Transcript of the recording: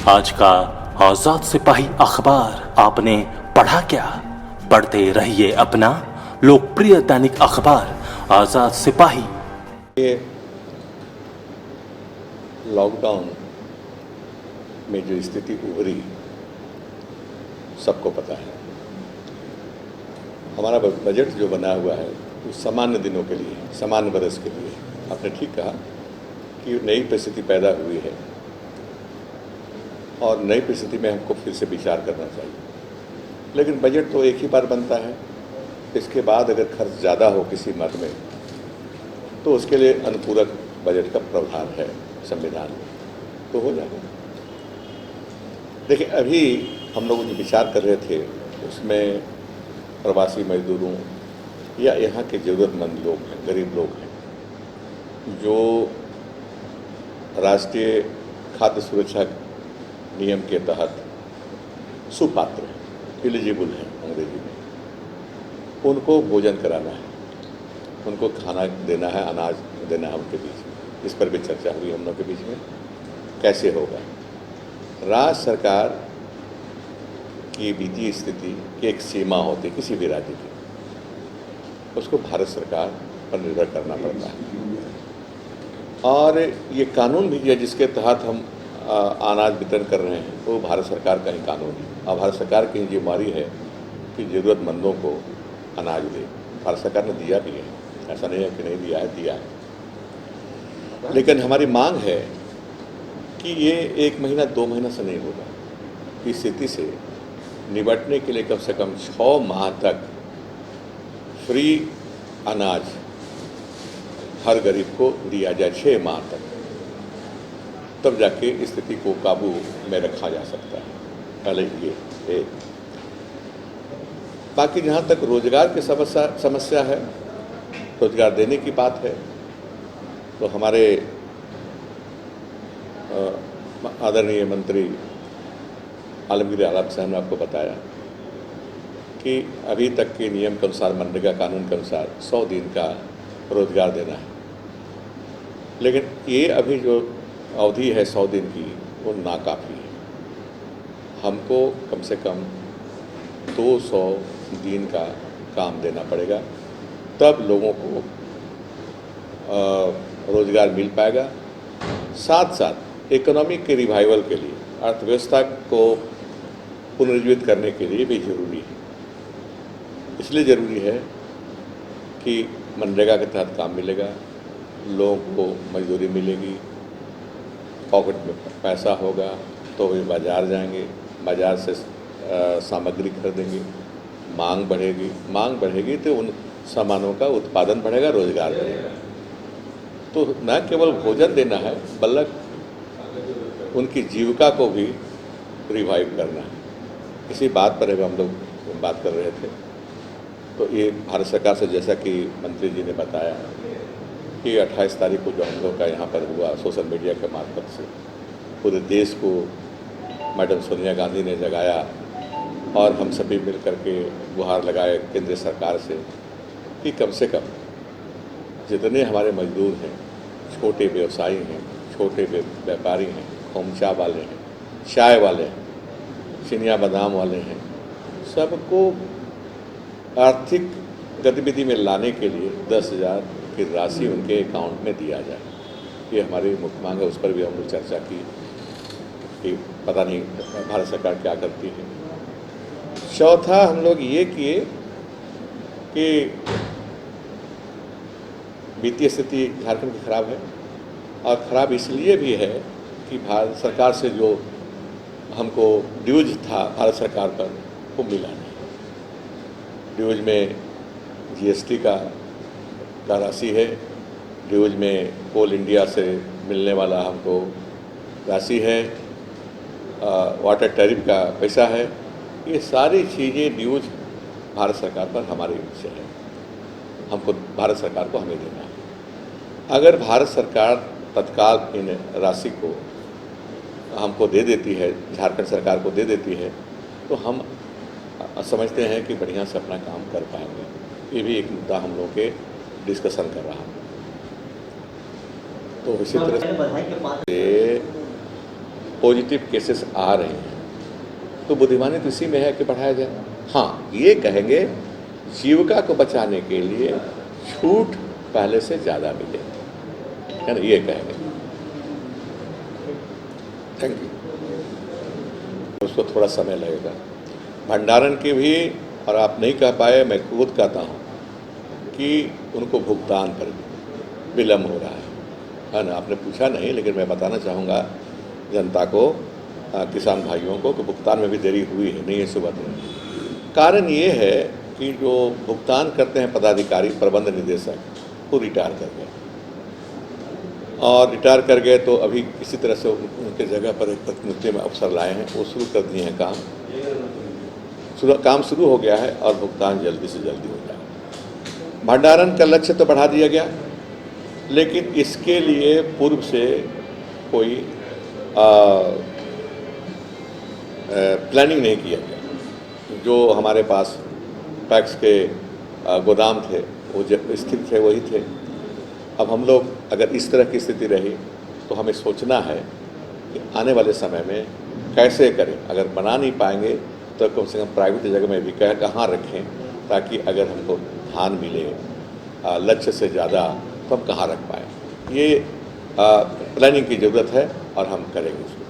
आज का आजाद सिपाही अखबार आपने पढ़ा क्या? पढ़ते रहिए अपना लोकप्रिय दैनिक अखबार आजाद सिपाही। ये लॉकडाउन में जो स्थिति उभरी सबको पता है। हमारा बजट जो बना हुआ है वो सामान्य दिनों के लिए, सामान्य बरस के लिए। आपने ठीक कहा कि नई परिस्थिति पैदा हुई है और नई परिस्थिति में हमको फिर से विचार करना चाहिए। लेकिन बजट तो एक ही बार बनता है, इसके बाद अगर खर्च ज़्यादा हो किसी मद में तो उसके लिए अनुपूरक बजट का प्रावधान है संविधान में, तो हो जाएगा। देखिए, अभी हम लोग जो विचार कर रहे थे उसमें प्रवासी मजदूरों या यहाँ के ज़रूरतमंद लोग हैं, गरीब लोग हैं, जो राष्ट्रीय खाद्य सुरक्षा नियम के तहत सुपात्र हैं, एलिजिबल हैं अंग्रेजी में, उनको भोजन कराना है, उनको खाना देना है, अनाज देना है उनके बीच में। इस पर भी चर्चा हुई हम लोग के बीच में, कैसे होगा। राज्य सरकार की वित्तीय स्थिति की एक सीमा होती है किसी भी राज्य की, उसको भारत सरकार पर निर्भर करना पड़ता है। और ये कानून भी है जिसके तहत हम अनाज वितरण कर रहे हैं, वो भारत सरकार का ही कानून है और भारत सरकार की जिम्मेदारी है कि ज़रूरतमंदों को अनाज दे। भारत सरकार ने दिया भी है, ऐसा नहीं है कि नहीं दिया है, दिया है। लेकिन हमारी मांग है कि ये 1 महीना 2 महीना से नहीं होगा। इस स्थिति से निपटने के लिए कम से कम 6 माह तक फ्री अनाज हर गरीब को दिया जाए, 6 माह तक, तब जाके स्थिति को काबू में रखा जा सकता है। पहले ये है। बाकी जहाँ तक रोजगार की समस्या है, रोजगार देने की बात है, तो हमारे आदरणीय मंत्री आलमगीर आलम साहब ने आपको बताया कि अभी तक के नियम के अनुसार, मनरेगा कानून के अनुसार 100 दिन का रोजगार देना है। लेकिन ये अभी जो अवधि है 100 दिन की, वो नाकाफ़ी है। हमको कम से कम 200 दिन का काम देना पड़ेगा, तब लोगों को रोज़गार मिल पाएगा। साथ साथ इकोनॉमिक के रिवाइवल के लिए, अर्थव्यवस्था को पुनर्जीवित करने के लिए भी ज़रूरी है। इसलिए ज़रूरी है कि मनरेगा के तहत काम मिलेगा, लोगों को मजदूरी मिलेगी, पॉकेट में पैसा होगा तो वे बाज़ार जाएंगे, बाज़ार से सामग्री खरीदेंगे, मांग बढ़ेगी तो उन सामानों का उत्पादन बढ़ेगा, रोजगार बढ़ेगा। तो न केवल भोजन देना है, बल्कि उनकी जीविका को भी रिवाइव करना है। इसी बात पर हम लोग बात कर रहे थे। तो ये भारत सरकार से, जैसा कि मंत्री जी ने बताया कि 28 तारीख को जो हम लोग का यहाँ पर हुआ सोशल मीडिया के मार्फत से, पूरे देश को मैडम सोनिया गांधी ने जगाया और हम सभी मिल करके गुहार लगाए केंद्र सरकार से कि कम से कम जितने हमारे मजदूर हैं, छोटे व्यवसायी हैं, छोटे व्यापारी हैं, खोमचा वाले हैं, चाय वाले हैं, चिनिया बादाम वाले हैं, सबको आर्थिक गतिविधि में लाने के लिए 10,000 की राशि उनके अकाउंट में दिया जाए। ये हमारी मुख्य मांग है। उस पर भी हम लोग चर्चा की कि पता नहीं भारत सरकार क्या करती है। चौथा, हम लोग ये किए कि वित्तीय स्थिति झारखंड की खराब है, और ख़राब इसलिए भी है कि भारत सरकार से जो हमको ड्यूज था भारत सरकार पर, वो मिला नहीं। ड्यूज में जीएसटी का राशि है, ड्यूज में कोल इंडिया से मिलने वाला हमको राशि है, वाटर टैरिफ का पैसा है। ये सारी चीज़ें ड्यूज भारत सरकार पर हमारे से है, हमको भारत सरकार को हमें देना है। अगर भारत सरकार तत्काल इन राशि को हमको दे देती है, झारखंड सरकार को दे देती है, तो हम समझते हैं कि बढ़िया से अपना काम कर पाएंगे। ये भी एक मुद्दा हम लोग के डिस्कशन कर रहा हूँ। तो इसी तरह से पॉजिटिव केसेस आ रहे हैं, तो बुद्धिमानी तो इसी में है कि बढ़ाया जाए। हाँ, ये कहेंगे जीविका को बचाने के लिए छूट पहले से ज़्यादा मिले, है ना, ये कहेंगे। Thank you. उसको थोड़ा समय लगेगा भंडारण की भी, और आप नहीं कह पाए, मैं खुद कहता हूँ कि उनको भुगतान पर विलम्ब हो रहा है ना। आपने पूछा नहीं, लेकिन मैं बताना चाहूँगा जनता को, किसान भाइयों को, कि भुगतान में भी देरी हुई है, नहीं ऐसी बात नहीं। कारण ये है कि जो भुगतान करते हैं पदाधिकारी, प्रबंध निदेशक, वो रिटायर कर गए, और रिटायर कर गए तो अभी किसी तरह से उनके जगह पर एक प्रतिनिधि में अफसर लाए हैं, वो शुरू कर दिए हैं काम शुरू हो गया है, और भुगतान जल्दी से जल्दी हो जाए। भंडारण का लक्ष्य तो बढ़ा दिया गया, लेकिन इसके लिए पूर्व से कोई प्लानिंग नहीं किया गया। जो हमारे पास पैक्स के गोदाम थे वो स्थित थे, वही थे। अब हम लोग अगर इस तरह की स्थिति रही तो हमें सोचना है कि आने वाले समय में कैसे करें। अगर बना नहीं पाएंगे तो कम से कम प्राइवेट जगह में भी कहाँ रखें, ताकि अगर हमको धान मिले लक्ष्य से ज़्यादा तो हम कहाँ रख पाएँ। ये प्लानिंग की ज़रूरत है, और हम करेंगे उसको।